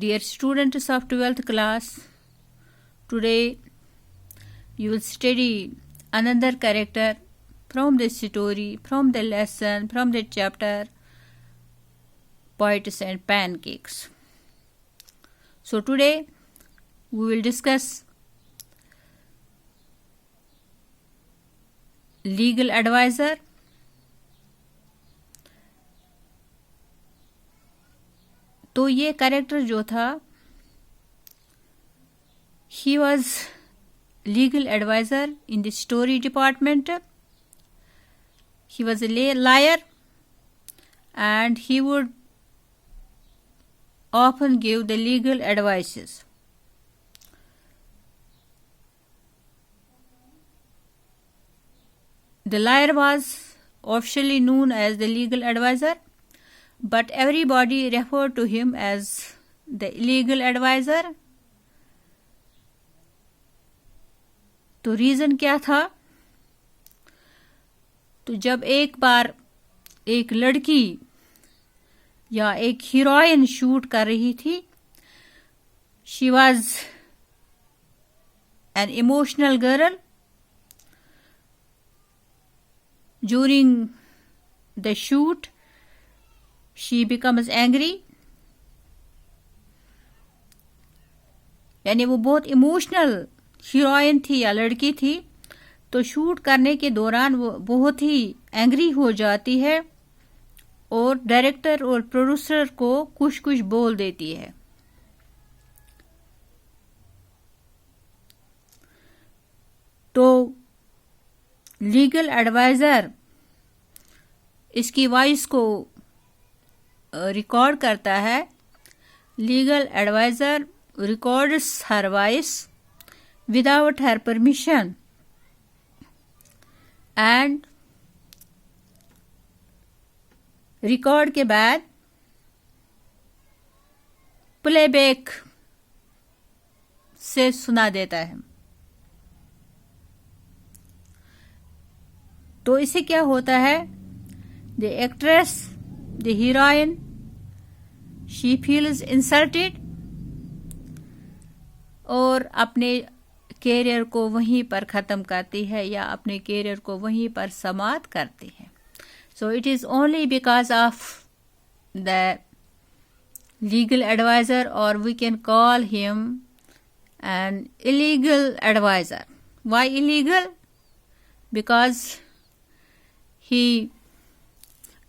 Dear students of 12th class, today you will study another character from the story, from the lesson, from the chapter Poets and Pancakes. So today we will discuss legal advisor. तो ये character जो था, he was legal advisor in the story department. He was a liar and he would often give the legal advices. The liar was officially known as the legal advisor, but everybody referred to him as the illegal advisor. तो reason क्या था? तो जब एक बार एक लड़की या एक हीरोइन शूट कर रही थी, she was an emotional girl. During the shoot, she becomes angry. यानी वो बहुत इमोशनल हीरोइन थी या लड़की थी, तो शूट करने के दौरान वो बहुत ही एंग्री हो जाती है और डायरेक्टर और प्रोड्यूसर को कुछ कुछ बोल देती है. तो लीगल एडवाइजर इसकी वॉइस को रिकॉर्ड करता है. लीगल एडवाइजर रिकॉर्ड्स हर voice without her permission and record के बाद प्लेबैक से सुना देता है. तो इससे क्या होता है? The actress, the heroine, she feels insulted और अपने कैरियर को वहीं पर ख़त्म करती है या अपने कैरियर को वहीं पर समाप्त करती है. So it is only because of the legal adviser, और we can call him an illegal adviser. Why illegal? Because he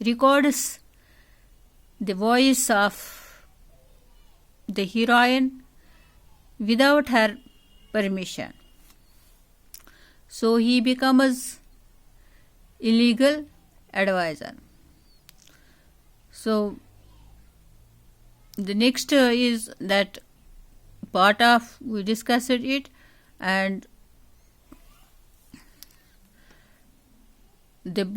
records the voice of the heroine without her permission. So he becomes illegal advisor. So the next is that part of we discussed it, and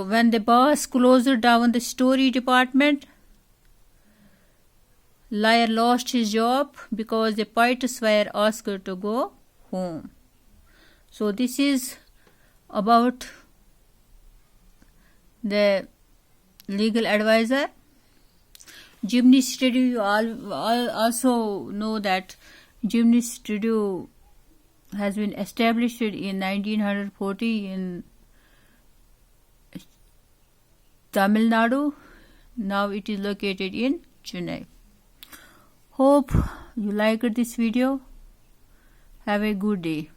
when the boss closed down the story department, liar lost his job because the poets were asked to go home. So this is about the legal advisor. Jimny Studio, you all also know that Jimny Studio has been established in 1940 in Tamil Nadu. Now it is located in Chennai. Hope you liked this video. Have a good day.